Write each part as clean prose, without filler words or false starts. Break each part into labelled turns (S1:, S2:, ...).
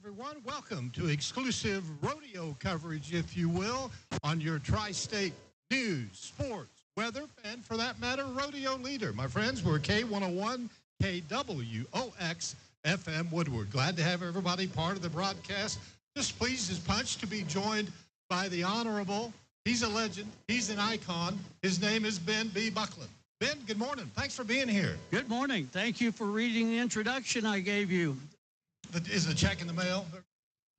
S1: everyone. Welcome to exclusive rodeo coverage, if you will, on your tri-state news, sports, weather, and for that matter, rodeo leader. My friends, we're K101 KWOX FM Woodward. Glad to have everybody part of the broadcast. Just pleased as punch to be joined by the Honorable. He's a legend. He's an icon. His name is Ben B. Buckland. Ben, good morning. Thanks for being here.
S2: Good morning. Thank you for reading the introduction I gave you.
S1: Is the check in the mail?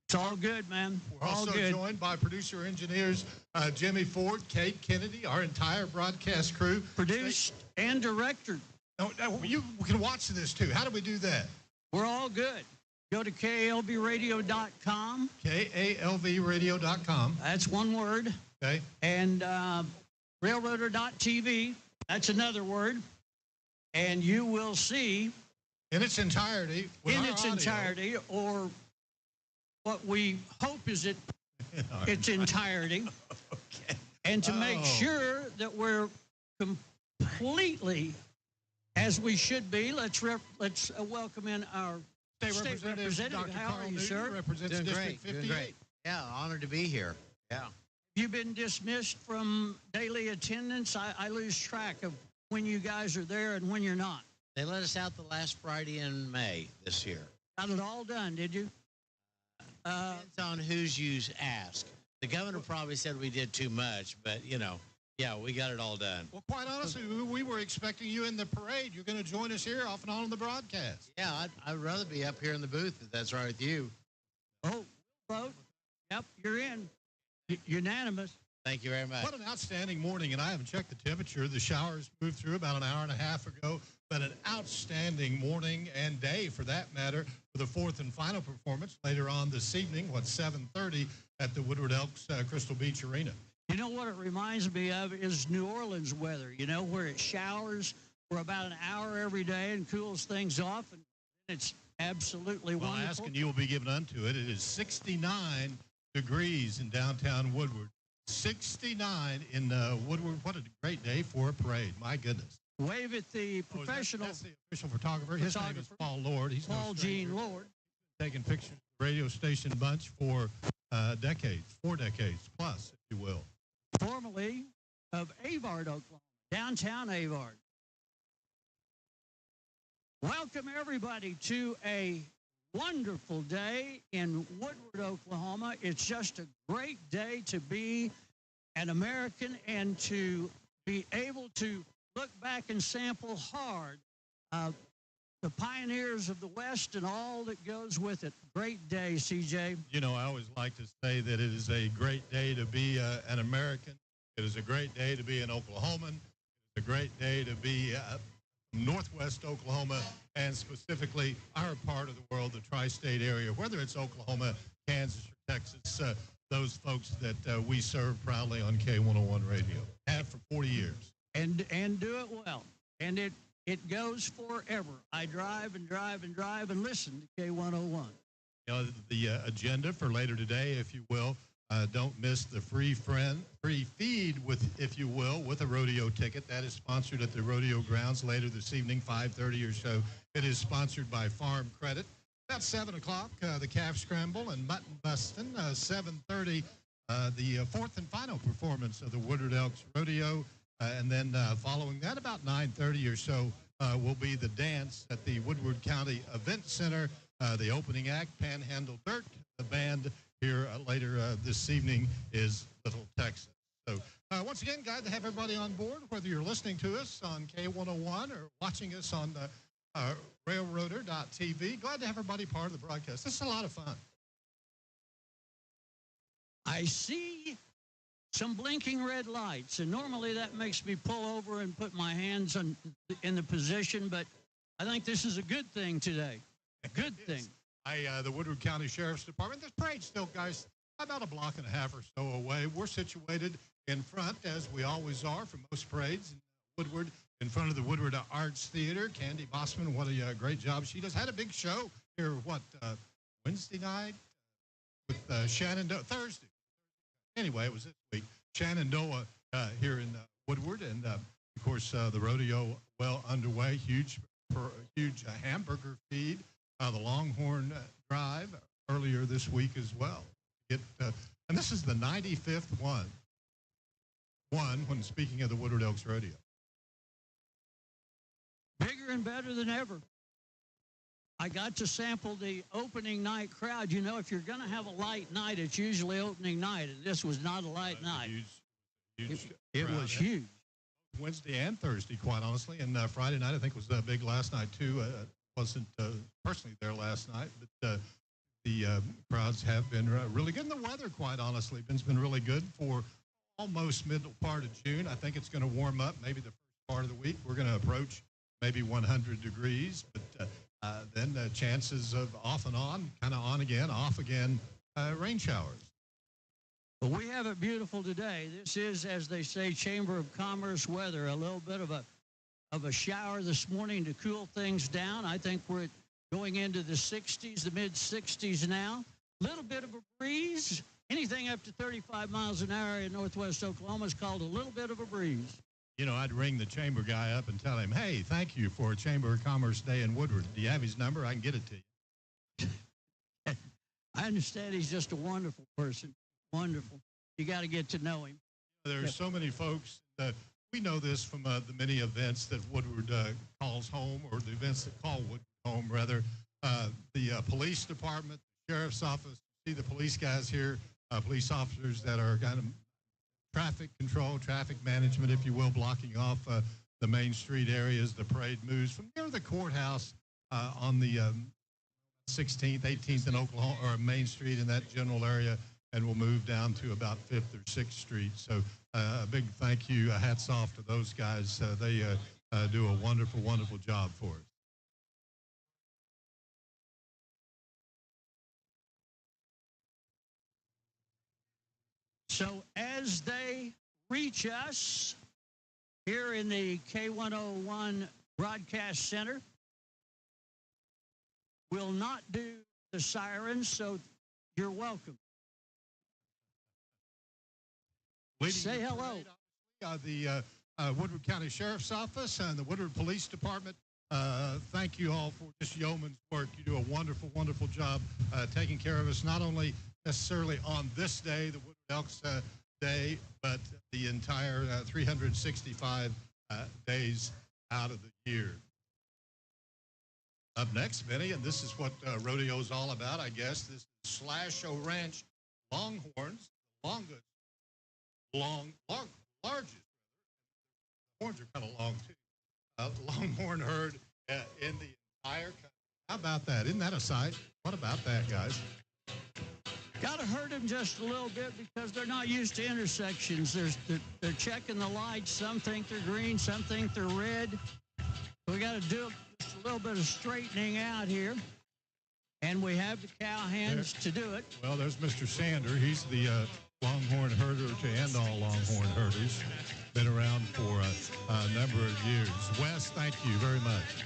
S2: It's all good, man.
S1: We're
S2: all
S1: also
S2: good.
S1: joined by producer engineers Jimmy Ford, Kate Kennedy, our entire broadcast crew.
S2: Produced and directed.
S1: You can watch this too. How do we do that?
S2: We're all good. Go to KALBradio.com.
S1: KALVradio.com.
S2: That's one word.
S1: Okay.
S2: And Railroader.tv. That's another word. And you will see
S1: in its entirety.
S2: In its entirety, or what we hope is its entirety.
S1: Okay.
S2: And to make sure that we're completely as we should be, let's welcome in our State Representative.
S1: Dr.
S2: How
S1: Carl
S2: are you,
S1: Newton,
S2: sir?
S1: Represents
S3: Doing
S1: District
S3: great,
S1: 58.
S3: doing great. Yeah, honored to be here. Yeah.
S2: You've been dismissed from daily attendance. I lose track of when you guys are there and when you're not.
S3: They let us out the last Friday in May this year.
S2: Got it all done, did you?
S3: Depends on whose you ask. The governor probably said we did too much, but, yeah, we got it all done.
S1: Well, quite honestly, we were expecting you in the parade. You're going to join us here off and on the broadcast.
S3: Yeah, I'd rather be up here in the booth if that's right with you.
S2: Oh, vote. Yep, you're in. Unanimous.
S3: Thank you very much.
S1: What an outstanding morning, and I haven't checked the temperature. The showers moved through about an hour and a half ago, but an outstanding morning and day, for that matter, for the fourth and final performance later on this evening, 7:30 at the Woodward Elks Crystal Beach Arena.
S2: You know what it reminds me of is New Orleans weather, where it showers for about an hour every day and cools things off, and it's absolutely wonderful.
S1: Asking you will be given unto it. It is 69 degrees in downtown Woodward. 69 in Woodward. What a great day for a parade. My goodness.
S2: Wave at the professional.
S1: That's the official photographer. His name is Paul Lord. He's
S2: Paul Gene Lord.
S1: Taking pictures of the radio station bunch for decades, 4 decades plus, if you will.
S2: Formerly of Avard, Oklahoma, downtown Avard. Welcome, everybody, to a wonderful day in Woodward, Oklahoma. It's just a great day to be an American and to be able to look back and sample hard the pioneers of the West and all that goes with it. Great day, CJ.
S1: I always like to say that it is a great day to be an American. It is a great day to be an Oklahoman. It's a great day to be Northwest Oklahoma, and specifically our part of the world, the tri-state area, whether it's Oklahoma, Kansas, or Texas, those folks that we serve proudly on K101 Radio. Have for 40 years.
S2: And do it well. And it goes forever. I drive and drive and drive and listen to K101.
S1: The agenda for later today, if you will, don't miss the free feed with, if you will, with a rodeo ticket. That is sponsored at the rodeo grounds later this evening, 5:30 or so. It is sponsored by Farm Credit. About 7 o'clock, the calf scramble and mutton busting. 7:30, the fourth and final performance of the Woodward Elks Rodeo. And then following that, about 9:30 or so, will be the dance at the Woodward County Event Center. The opening act, Panhandle Dirt. The band here later this evening is Little Texas. So once again, glad to have everybody on board, whether you're listening to us on K101 or watching us on the Railroader.tv. Glad to have everybody part of the broadcast. This is a lot of fun.
S2: I see some blinking red lights, and normally that makes me pull over and put my hands in the position, but I think this is a good thing today. A good thing.
S1: The Woodward County Sheriff's Department. This parade's still, guys, about a block and a half or so away. We're situated in front, as we always are for most parades, in Woodward, in front of the Woodward Arts Theater. Candy Bossman, what a great job she does. Had a big show here, Wednesday night with Shenandoah, Thursday. Anyway, it was this week. Shenandoah here in Woodward, and of course the rodeo well underway. Huge hamburger feed. The Longhorn Drive, earlier this week as well. And this is the 95th one when speaking of the Woodward Elks Rodeo.
S2: Bigger and better than ever. I got to sample the opening night crowd. You know, if you're going to have a light night, it's usually opening night, and this was not a light night. It was huge.
S1: Wednesday and Thursday, quite honestly, and Friday night I think was big last night too. Wasn't personally there last night, but the crowds have been really good. And the weather, quite honestly, has been really good for almost middle part of June. I think it's going to warm up maybe the first part of the week. We're going to approach maybe 100 degrees, but then chances of off and on, kind of on again, off again, rain showers.
S2: But we have it beautiful today. This is, as they say, Chamber of Commerce weather. A little bit of a shower this morning to cool things down. I think we're going into the 60s, the mid-60s now. A little bit of a breeze. Anything up to 35 miles an hour in northwest Oklahoma is called a little bit of a breeze.
S1: You know, I'd ring the chamber guy up and tell him, hey, thank you for Chamber of Commerce Day in Woodward. Do you have his number? I can get it to you.
S2: I understand he's just a wonderful person. Wonderful. You got to get to know him.
S1: There's so many folks. We know this from the many events that Woodward calls home, or the events that call Woodward home, rather. The police department, the sheriff's office, see the police guys here, police officers that are kind of traffic control, traffic management, if you will, blocking off the Main Street areas. The parade moves from near the courthouse on the 16th, 18th in Oklahoma, or Main Street in that general area, and we'll move down to about 5th or 6th Street. So a big thank you, hats off to those guys. They do a wonderful, wonderful job for us.
S2: So as they reach us here in the K101 Broadcast Center, we'll not do the sirens, so you're welcome. Say hello.
S1: The Woodward County Sheriff's Office and the Woodward Police Department, thank you all for just yeoman's work. You do a wonderful, wonderful job taking care of us, not only necessarily on this day, the Woodward Elks Day, but the entire 365 days out of the year. Up next, Benny, and this is what rodeo is all about, I guess. This is Slash O Ranch Longhorns, largest. Horns are kind of long too. Longhorn herd in the entire country. How about that? Isn't that a sight? What about that, guys?
S2: Got to hurt them just a little bit because they're not used to intersections. They're checking the lights. Some think they're green, some think they're red. We got to do just a little bit of straightening out here. And we have the cow hands to do it.
S1: Well, there's Mr. Sander. He's the Longhorn herder to end all Longhorn herders. Been around for a number of years. Wes, thank you very much.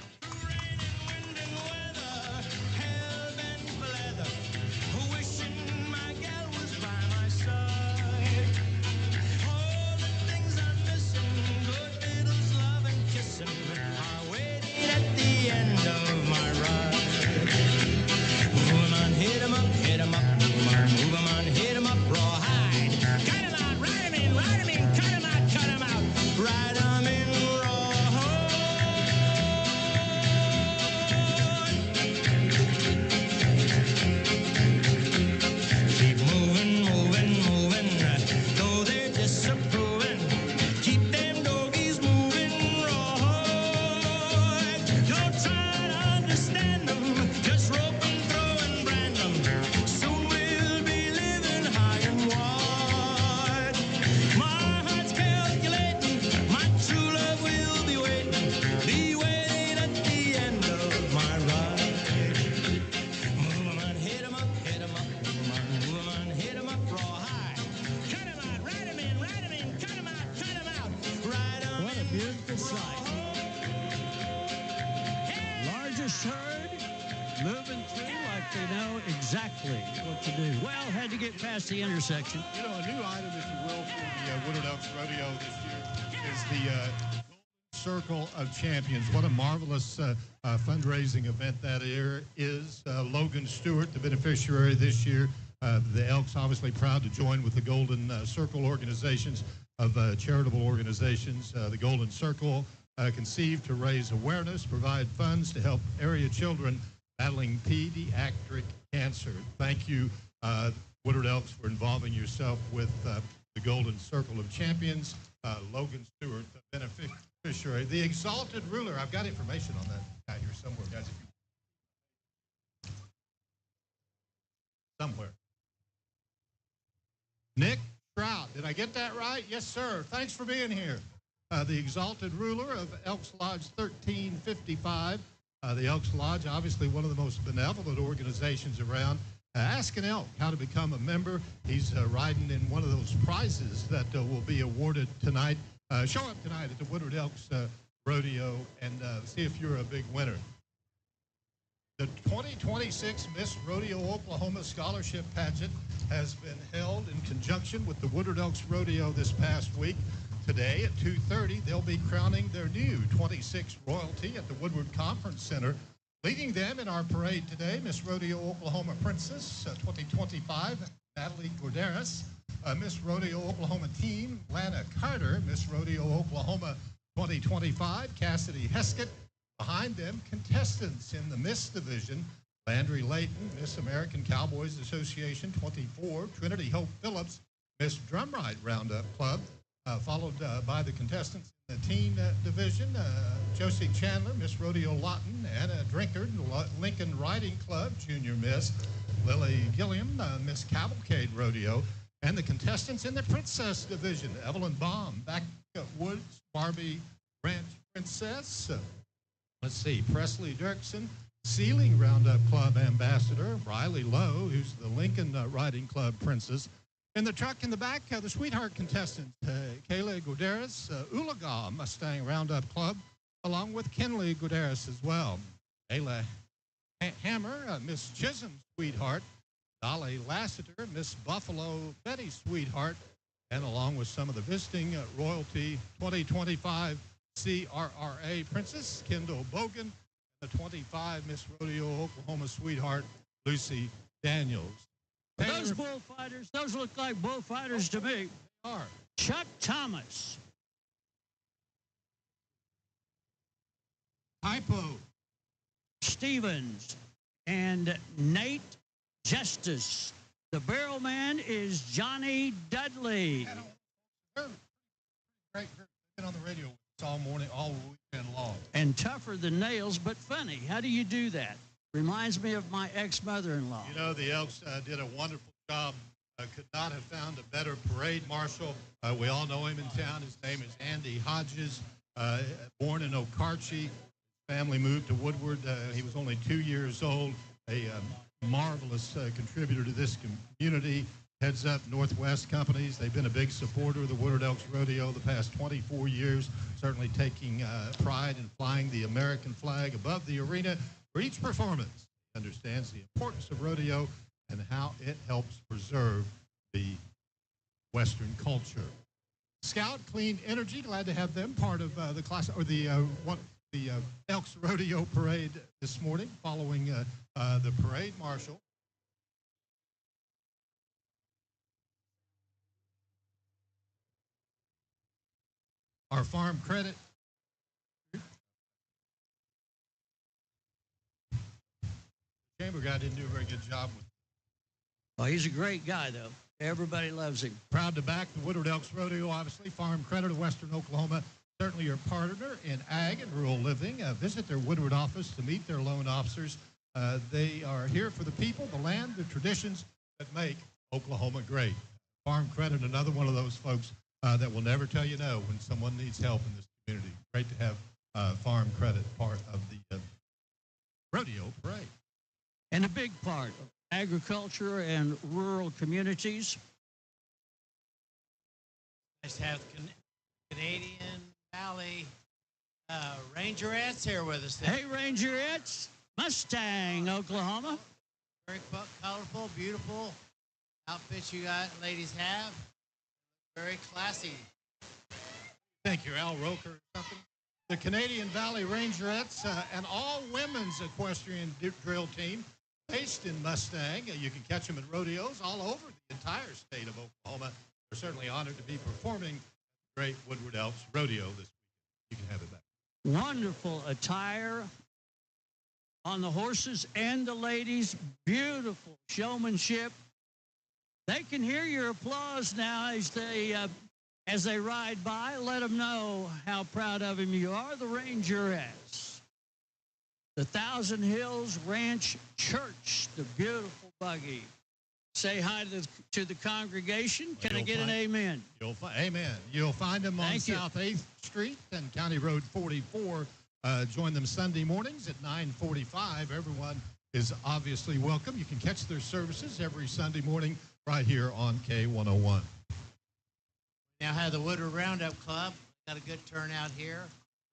S2: The intersection.
S1: You know, a new item, if you will, for the Woodward Elks Rodeo this year is the Golden Circle of Champions. What a marvelous fundraising event that is. Logan Stewart, the beneficiary this year. The Elks obviously proud to join with the Golden Circle organizations of charitable organizations. The Golden Circle conceived to raise awareness, provide funds to help area children battling pediatric cancer. Thank you, Woodward Elks, for involving yourself with the Golden Circle of Champions. Logan Stewart, the beneficiary. The Exalted Ruler. I've got information on that guy here somewhere, guys. Somewhere. Nick Trout. Did I get that right? Yes, sir. Thanks for being here. The Exalted Ruler of Elks Lodge 1355. The Elks Lodge, obviously one of the most benevolent organizations around. Ask an elk how to become a member. He's riding in one of those prizes that will be awarded tonight. Show up tonight at the Woodward Elks Rodeo and see if you're a big winner. The 2026 Miss Rodeo Oklahoma Scholarship Pageant has been held in conjunction with the Woodward Elks Rodeo this past week. Today at 2:30, they'll be crowning their new 26 royalty at the Woodward Conference Center. Leading them in our parade today, Miss Rodeo Oklahoma Princess 2025, Natalie Gorderas. Miss Rodeo Oklahoma Teen, Lana Carter. Miss Rodeo Oklahoma 2025, Cassidy Heskett. Behind them, contestants in the Miss Division, Landry Layton, Miss American Cowboys Association 24, Trinity Hope Phillips, Miss Drumright Roundup Club, followed by the contestants in the Teen Division, Josie Chandler, Miss Rodeo Lawton, Anna Drinkard, Lincoln Riding Club, Junior Miss, Lily Gilliam, Miss Cavalcade Rodeo, and the contestants in the Princess Division, Evelyn Baum, Backwoods, Barbie Ranch Princess, let's see, Presley Dirksen, Sealing Roundup Club Ambassador, Riley Lowe, who's the Lincoln Riding Club Princess. In the truck in the back, the Sweetheart contestants, Kayla Guderas, Ulaga Mustang Roundup Club, along with Kenley Guderas as well. Ayla Hammer, Miss Chisholm Sweetheart, Dolly Lassiter, Miss Buffalo Betty Sweetheart, and along with some of the visiting royalty 2025 CRRA Princess, Kendall Bogan, the 25 Miss Rodeo Oklahoma Sweetheart, Lucy Daniels.
S2: Those bullfighters, those look like bullfighters to me.
S1: They are.
S2: Chuck Thomas.
S1: Hypo.
S2: Stevens. And Nate Justice. The barrel man is Johnny Dudley.
S1: They're great. They've been on the radio with us all morning, all weekend long.
S2: And tougher than nails, but funny. How do you do that? Reminds me of my ex-mother-in-law.
S1: You know, the Elks did a wonderful job. Could not have found a better parade marshal. We all know him in town. His name is Andy Hodges. Born in Okarche. Family moved to Woodward. He was only 2 years old. A marvelous contributor to this community. Heads up Northwest Companies. They've been a big supporter of the Woodward Elks Rodeo the past 24 years. Certainly taking pride in flying the American flag above the arena. For each performance, he understands the importance of rodeo and how it helps preserve the Western culture. Scout Clean Energy, glad to have them part of the class or the Elks Rodeo Parade this morning, following the parade marshal. Our farm credit. Chamber guy didn't do a very good job with.
S2: Well, he's a great guy, though. Everybody loves him.
S1: Proud to back the Woodward Elks Rodeo, obviously. Farm Credit of Western Oklahoma, certainly your partner in ag and rural living. Visit their Woodward office to meet their loan officers. They are here for the people, the land, the traditions that make Oklahoma great. Farm Credit, another one of those folks that will never tell you no when someone needs help in this community. Great to have Farm Credit part of the rodeo parade.
S2: And a big part of agriculture and rural communities.
S3: Nice to have Canadian Valley Rangerettes here with us today.
S2: Hey, Rangerettes, Mustang, Oklahoma.
S3: Very colorful, beautiful outfits you got, ladies have. Very classy.
S1: Thank you, Al Roker or something. the Canadian Valley Rangerettes, an all-women's equestrian drill team based in Mustang. You can catch them at rodeos all over the entire state of Oklahoma. We're certainly honored to be performing at the great Woodward Elks Rodeo this weekend. You can have it back.
S2: Wonderful attire on the horses and the ladies. Beautiful showmanship. They can hear your applause now as they ride by. Let them know how proud of him you are. The Rangerettes. The Thousand Hills Ranch Church, the beautiful buggy. Say hi to the congregation. Can I get an amen?
S1: Amen. You'll find them on South 8th Street and County Road 44. Join them Sunday mornings at 9:45. Everyone is obviously welcome. You can catch their services every Sunday morning right here on K101.
S3: Now have the Woodward Roundup Club. Got a good turnout here.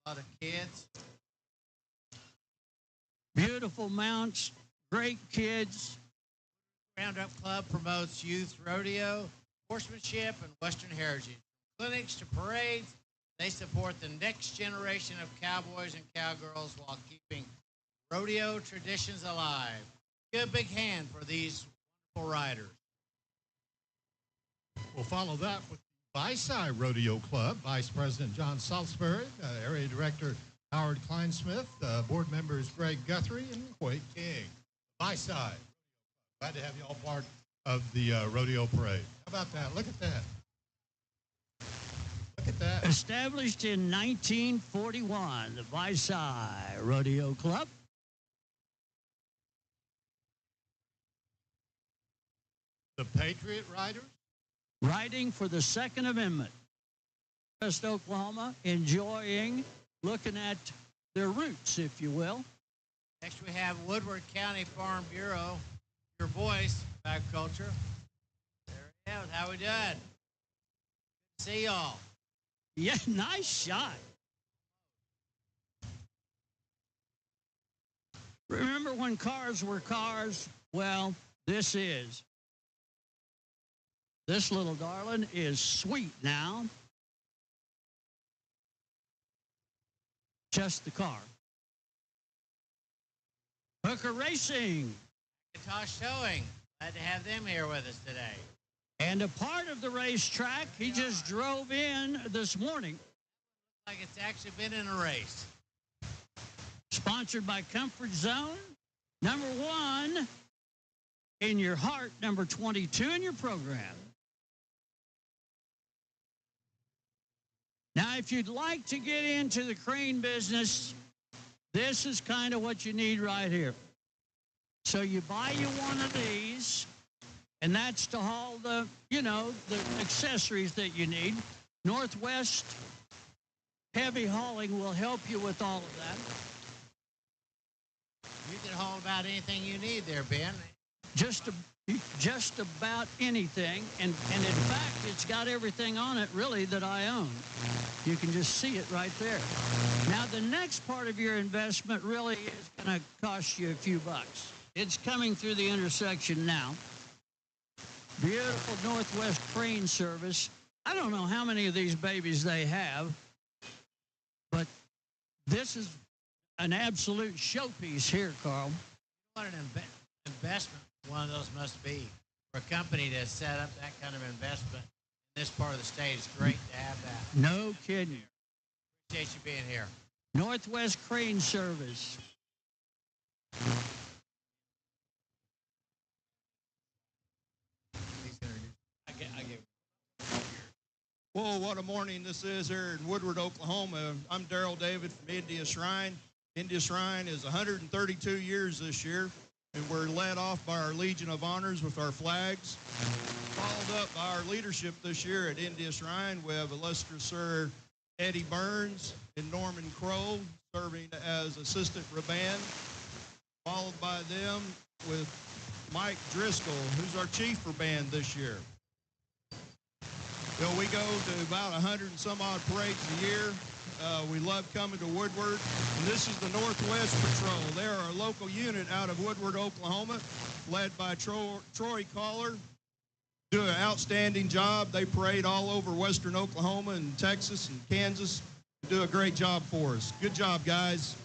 S3: A lot of kids.
S2: Beautiful mounts, great kids.
S3: Roundup Club promotes youth rodeo, horsemanship, and Western heritage. From clinics to parades, they support the next generation of cowboys and cowgirls while keeping rodeo traditions alive. Give a big hand for these wonderful riders.
S1: We'll follow that with the Bi-Side Rodeo Club. Vice President John Salisbury, Area Director Howard Kleinsmith, board members Greg Guthrie and Hoyt King. Bi-Side. Glad to have you all part of the rodeo parade. How about that? Look at that. Look at that.
S2: Established in 1941, the Bi-Side Rodeo Club.
S1: The Patriot Riders.
S2: Riding for the Second Amendment. West Oklahoma, enjoying, looking at their roots, if you will.
S3: Next we have Woodward County Farm Bureau. Your voice, agriculture. There it is. How we doing? Good to see y'all.
S2: Yeah, nice shot. Remember when cars were cars? Well, this is. This little darling is sweet now. Just the car. Hooker Racing.
S3: Macintosh Towing. Glad to have them here with us today.
S2: And a part of the racetrack, he just drove in this morning.
S3: Looks like it's actually been in a race.
S2: Sponsored by Comfort Zone. Number 1 in your heart, number 22 in your program. Now, if you'd like to get into the crane business, this is kind of what you need right here. So you buy you one of these, and that's to haul the, the accessories that you need. Northwest Heavy Hauling will help you with all of that.
S3: You can haul about anything you need there, Ben.
S2: Just about anything, and in fact, it's got everything on it, really, that I own. You can just see it right there. Now, the next part of your investment really is going to cost you a few bucks. It's coming through the intersection now. Beautiful Northwest Crane Service. I don't know how many of these babies they have, but this is an absolute showpiece here, Carl.
S3: What an investment one of those must be. For a company to set up that kind of investment in this part of the state, it's great to have that.
S2: No kidding.
S3: Appreciate you being here.
S2: Northwest Crane Service.
S4: Whoa, what a morning this is here in Woodward, Oklahoma. I'm Darrell David from India Shrine. India Shrine is 132 years this year, and we're led off by our Legion of Honors with our flags. Followed up by our leadership this year at India Shrine, we have illustrious Sir Eddie Burns and Norman Crow serving as assistant rabban. Followed by them with Mike Driscoll, who's our chief rabban this year. So we go to about 100 and some odd parades a year. We love coming to Woodward. And this is the Northwest Patrol. They're our local unit out of Woodward, Oklahoma, led by Troy Collar. Do an outstanding job. They parade all over western Oklahoma and Texas and Kansas do a great job for us. Good job, guys.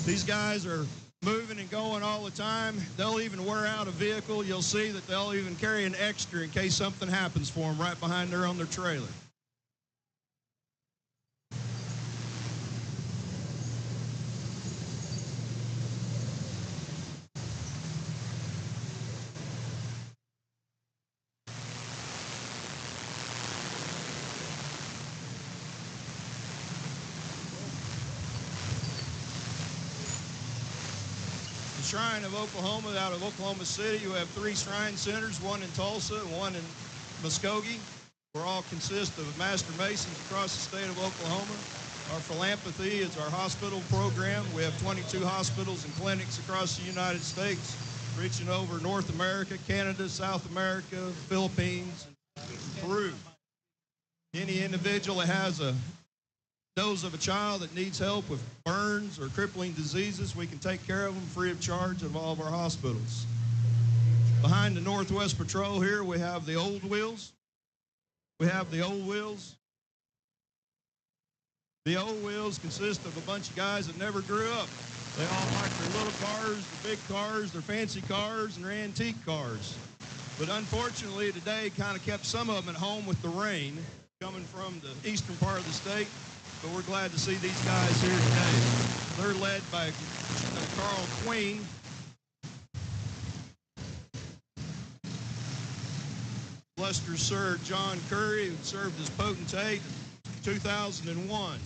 S4: These guys are moving and going all the time. They'll even wear out a vehicle. You'll see that they'll even carry an extra in case something happens for them right behind there on their trailer. Shrine of Oklahoma, out of Oklahoma City. You have 3 shrine centers, one in Tulsa and one in Muskogee. We all consist of master masons across the state of Oklahoma. Our philanthropy is our hospital program. We have 22 hospitals and clinics across the United States, reaching over North America, Canada, South America, Philippines, and Peru. Any individual that has knows of a child that needs help with burns or crippling diseases, we can take care of them free of charge at all of our hospitals. Behind the Northwest Patrol here, we have the old wheels. The old wheels consist of a bunch of guys that never grew up. They all like their little cars, their big cars, their fancy cars, and their antique cars. But unfortunately, today kind of kept some of them at home with the rain coming from the eastern part of the state. But we're glad to see these guys here today. They're led by Carl Queen. Bluster Sir John Curry, who served as potentate in 2001.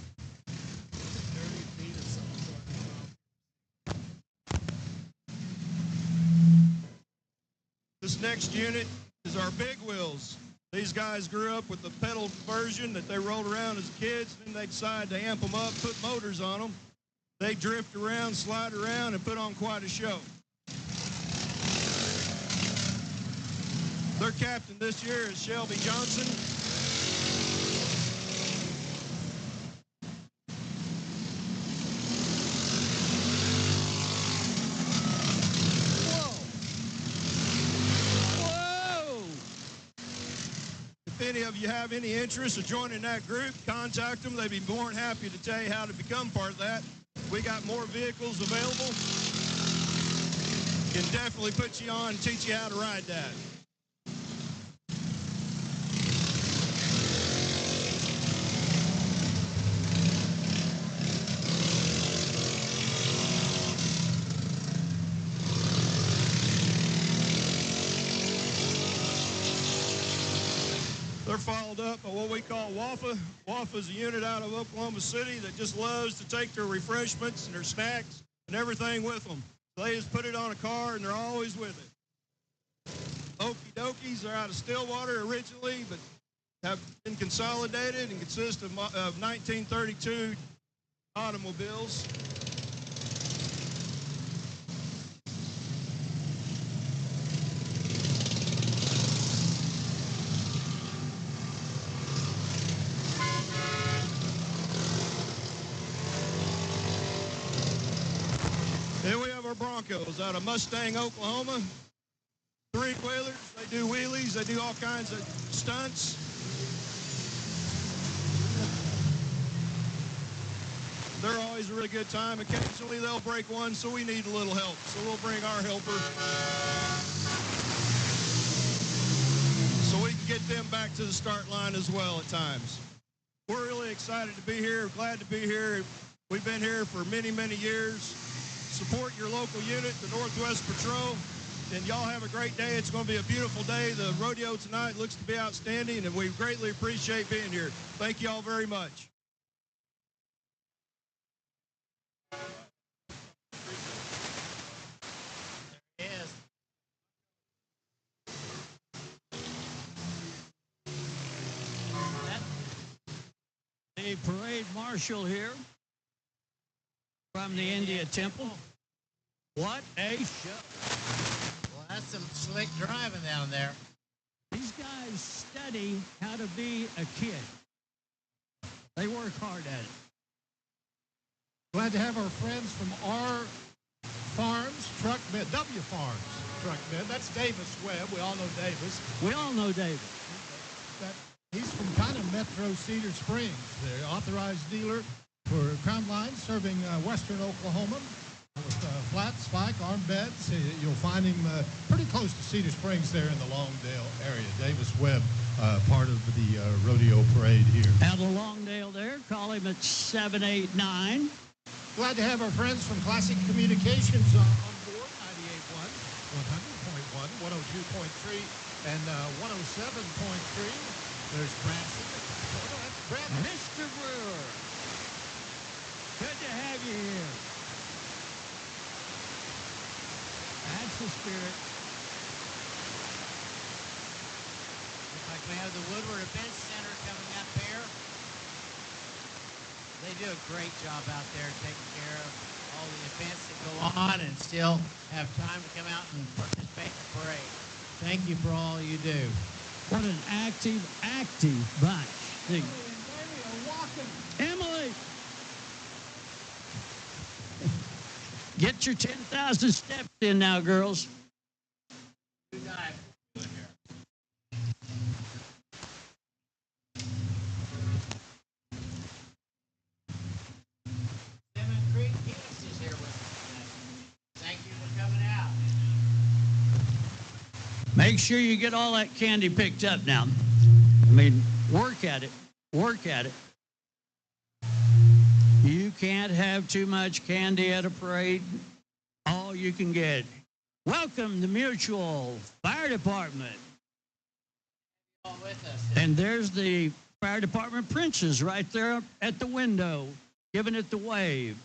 S4: This next unit is our big wheels. These guys grew up with the pedal version that they rolled around as kids, and then they decided to amp them up, put motors on them. They drift around, slide around, and put on quite a show. Their captain this year is Shelby Johnson. If any of you have any interest in joining that group, contact them. They'd be more than happy to tell you how to become part of that. We got more vehicles available. Can definitely put you on and teach you how to ride that. They're followed up by what we call WAFA. WAFA is a unit out of Oklahoma City that just loves to take their refreshments and their snacks and everything with them. So they just put it on a car and they're always with it. Okie Dokies are out of Stillwater originally, but have been consolidated and consist of 1932 automobiles. Here we have our Broncos out of Mustang, Oklahoma. 3-wheelers. They do wheelies. They do all kinds of stunts. They're always a really good time. Occasionally they'll break one, so we need a little help. So we'll bring our helper so we can get them back to the start line as well at times. We're really excited to be here, glad to be here. We've been here for many, many years. Support your local unit, the Northwest Patrol, and y'all have a great day. It's going to be a beautiful day. The rodeo tonight looks to be outstanding, and we greatly appreciate being here. Thank you all very much.
S3: There he is.
S2: The parade marshal here from the India Temple. What a show.
S3: Well, that's some slick driving down there.
S2: These guys study how to be a kid. They work hard at it.
S5: Glad to have our friends from R Farms Truck Med, W Farms Truck Med. That's Davis Webb. We all know Davis.
S2: We all know David.
S5: that he's from kind of Metro Cedar Springs, the authorized dealer for Crown Line, serving western Oklahoma with flat spike arm beds. You'll find him pretty close to Cedar Springs there in the Longdale area. Davis Webb, part of the rodeo parade here.
S2: Out of Longdale there, call him at 789.
S5: Glad to have our friends from Classic Communications on board, 98.1, 100.1, 102.3, and 107.3. There's Branson.
S2: Mr. Brewer, good to have you here. That's the spirit.
S3: Looks like we have the Woodward Event Center coming up here. They do a great job out there taking care of all the events that go on and still have time to come out and participate in the parade. Thank you for all you do.
S2: What an active bunch. See, Emily, get your 10,000 steps in now, girls.
S3: Creek Helix is here with us today. Thank you for coming out.
S2: Make sure you get all that candy picked up now. I mean, work at it. Work at it. You can't have too much candy at a parade. All you can get. Welcome to Mutual Fire Department.
S3: All with us.
S2: And there's the fire department princess right there at the window, giving it the wave.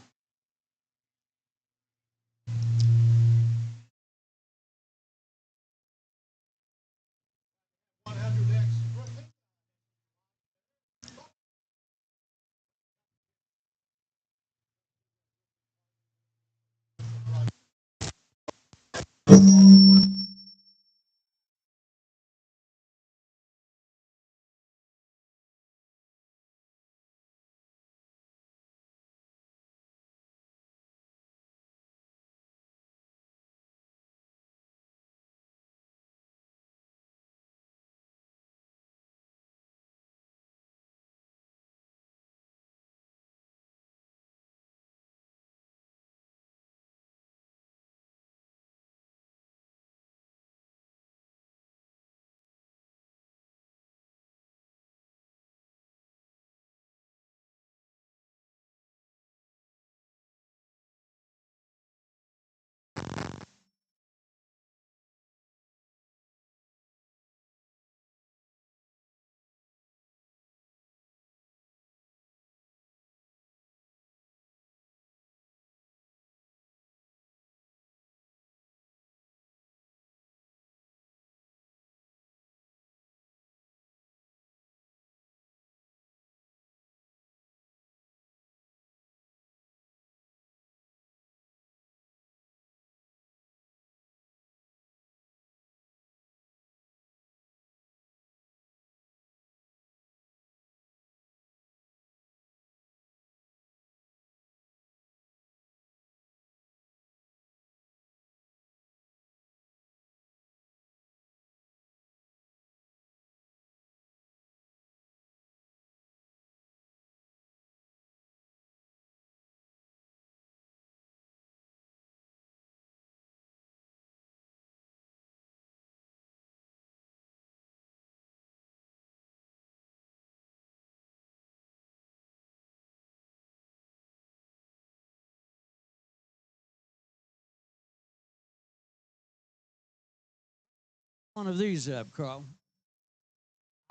S2: One of these up, Carl.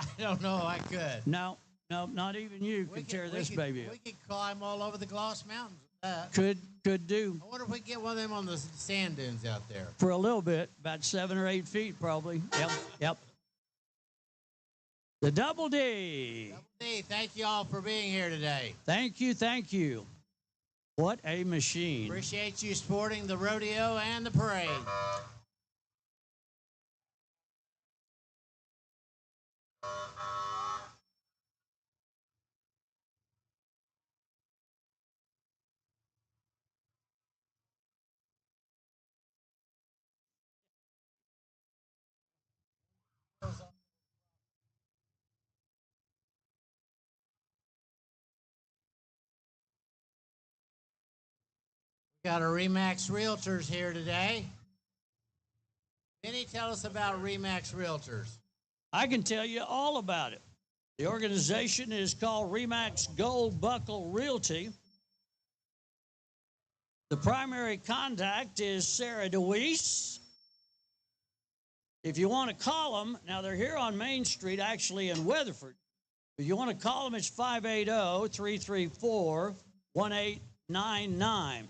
S3: I don't know. I could.
S2: No, not even you could tear this baby up.
S3: We could climb all over the Gloss Mountains with that.
S2: Could do.
S3: I wonder if we could get one of them on the sand dunes out there.
S2: For a little bit, about 7 or 8 feet probably. Yep. The Double D.
S3: Hey, thank you all for being here today.
S2: Thank you. What a machine.
S3: Appreciate you supporting the rodeo and the parade. Got our Remax Realtors here today. Vinny, tell us about Remax Realtors.
S2: I can tell you all about it. The organization is called Remax Gold Buckle Realty. The primary contact is Sarah DeWeese. If you want to call them, now they're here on Main Street, actually in Weatherford. If you want to call them, it's 580-334-1899.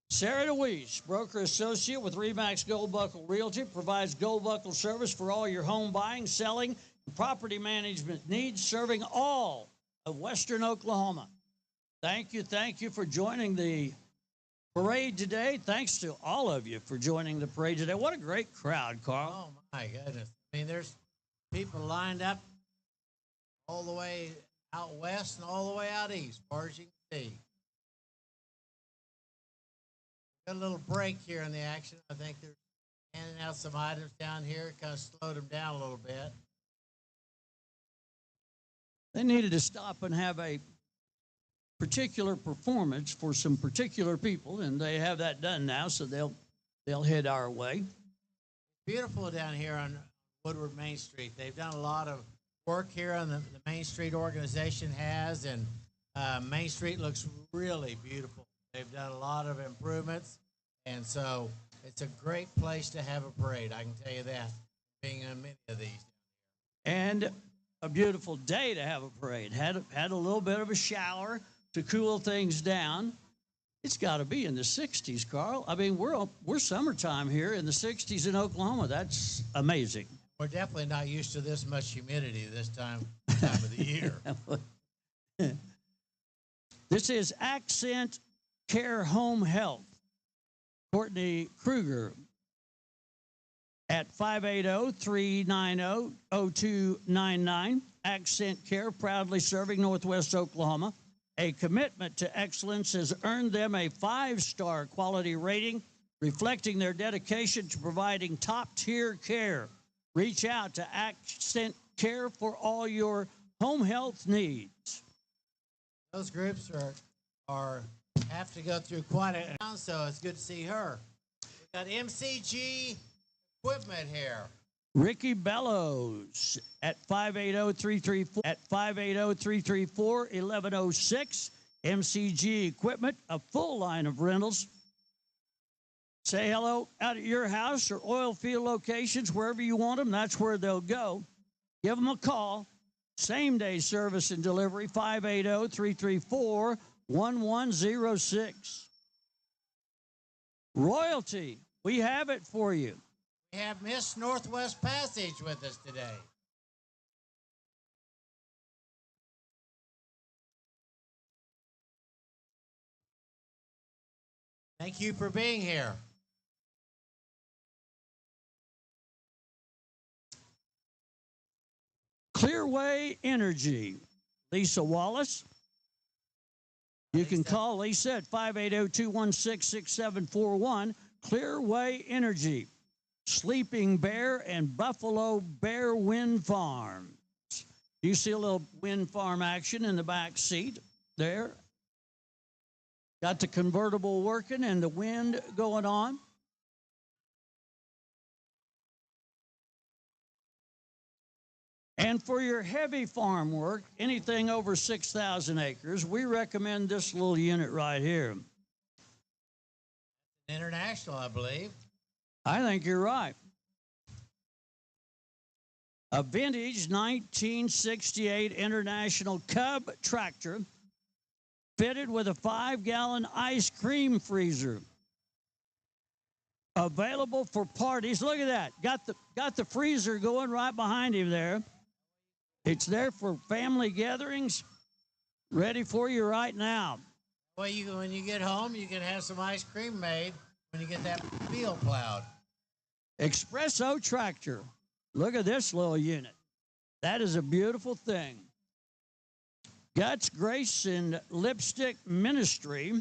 S2: Sarah DeWeese, broker associate with Remax Gold Buckle Realty, provides gold buckle service for all your home buying, selling, and property management needs, serving all of Western Oklahoma. Thank you for joining the parade today. Thanks to all of you for joining the parade today. What a great crowd, Carl.
S3: Oh, my goodness. I mean, there's people lined up all the way out west and all the way out east, as far as you can see. Got a little break here in the action. I think they're handing out some items down here. Kind of slowed them down a little bit.
S2: They needed to stop and have a particular performance for some particular people, and they have that done now, so they'll head our way.
S3: Beautiful down here on Woodward Main Street. They've done a lot of work here on the Main Street organization has, and Main Street looks really beautiful. They've done a lot of improvements, and so it's a great place to have a parade. I can tell you that, being in many of these.
S2: And a beautiful day to have a parade. Had a little bit of a shower to cool things down. It's got to be in the 60s, Carl. I mean, we're summertime here in the 60s in Oklahoma. That's amazing.
S3: We're definitely not used to this much humidity this time of the year.
S2: This is Accent Care Home Health. Courtney Kruger at 580-390-0299. Accent Care, proudly serving Northwest Oklahoma. A commitment to excellence has earned them a 5-star quality rating, reflecting their dedication to providing top-tier care. Reach out to Accent Care for all your home health needs.
S3: Those groups have to go through quite a, so it's good to see her. We got MCG equipment here.
S2: Ricky Bellows at 580-334-1106. MCG Equipment, a full line of rentals. Say hello out at your house or oil field locations, wherever you want them. That's where they'll go. Give them a call. Same-day service and delivery, 580-334-1106. Royalty, we have it for you.
S3: We have Miss Northwest Passage with us today. Thank you for being here.
S2: Clearway Energy, Lisa Wallace. You can call Lisa at 580-216-6741. Clearway Energy, Sleeping Bear and Buffalo Bear Wind Farms. You see a little wind farm action in the back seat there. Got the convertible working and the wind going on. And for your heavy farm work, anything over 6,000 acres, we recommend this little unit right here.
S3: International, I believe.
S2: I think you're right. A vintage 1968 International Cub tractor fitted with a 5-gallon ice cream freezer. Available for parties. Look at that. Got the freezer going right behind him there. It's there for family gatherings. Ready for you right now.
S3: Well, when you get home, you can have some ice cream made when you get that field plowed.
S2: Espresso tractor. Look at this little unit. That is a beautiful thing. Guts, Grace, and Lipstick Ministry.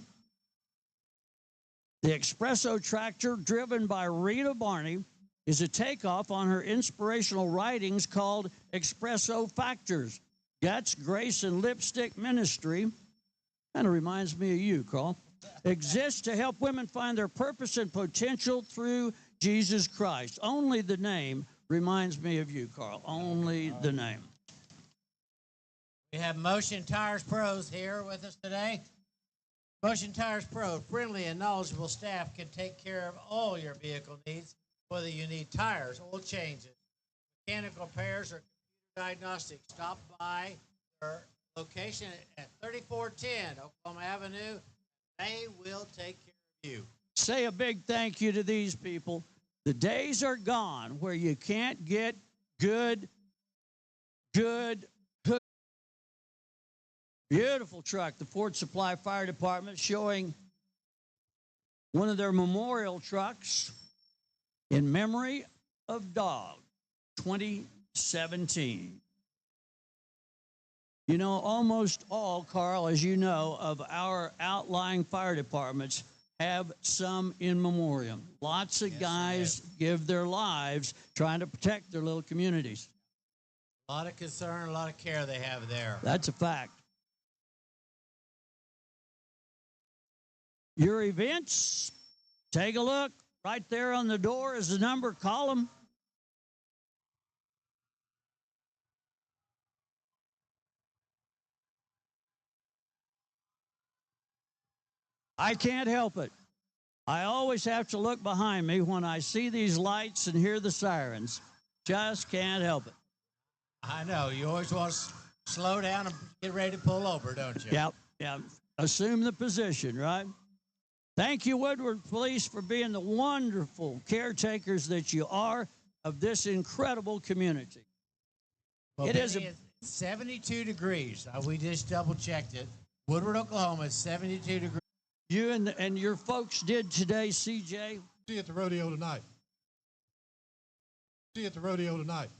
S2: The Espresso tractor, driven by Rita Barney, is a takeoff on her inspirational writings called Espresso Factors. Guts, Grace, and Lipstick Ministry. Kind of reminds me of you, Carl. exists to help women find their purpose and potential through Jesus Christ. Only the name reminds me of you, Carl. Only the name.
S3: We have Motion Tires Pros here with us today. Motion Tires Pro, friendly and knowledgeable staff can take care of all your vehicle needs, whether you need tires, oil changes, mechanical repairs, or computer diagnostics. Stop by their location at 3410 Oklahoma Avenue. They will take care of you.
S2: Say a big thank you to these people. The days are gone where you can't get good. Beautiful truck, the Ford Supply Fire Department, showing one of their memorial trucks in memory of Dog, 2017. You know, almost all, Carl, as you know, of our outlying fire departments have some in memoriam. Lots of guys give their lives trying to protect their little communities.
S3: A lot of concern, a lot of care they have there.
S2: That's a fact. Your events, take a look. Right there on the door is the number. Call them. I can't help it. I always have to look behind me when I see these lights and hear the sirens. Just can't help it.
S3: I know. You always want to slow down and get ready to pull over, don't you?
S2: Yep. Assume the position, right? Thank you, Woodward Police, for being the wonderful caretakers that you are of this incredible community.
S3: Well,
S2: It is
S3: 72 degrees. We just double-checked it. Woodward, Oklahoma is 72 degrees.
S2: You and your folks did today, CJ.
S5: See you at the rodeo tonight. See you at the rodeo tonight.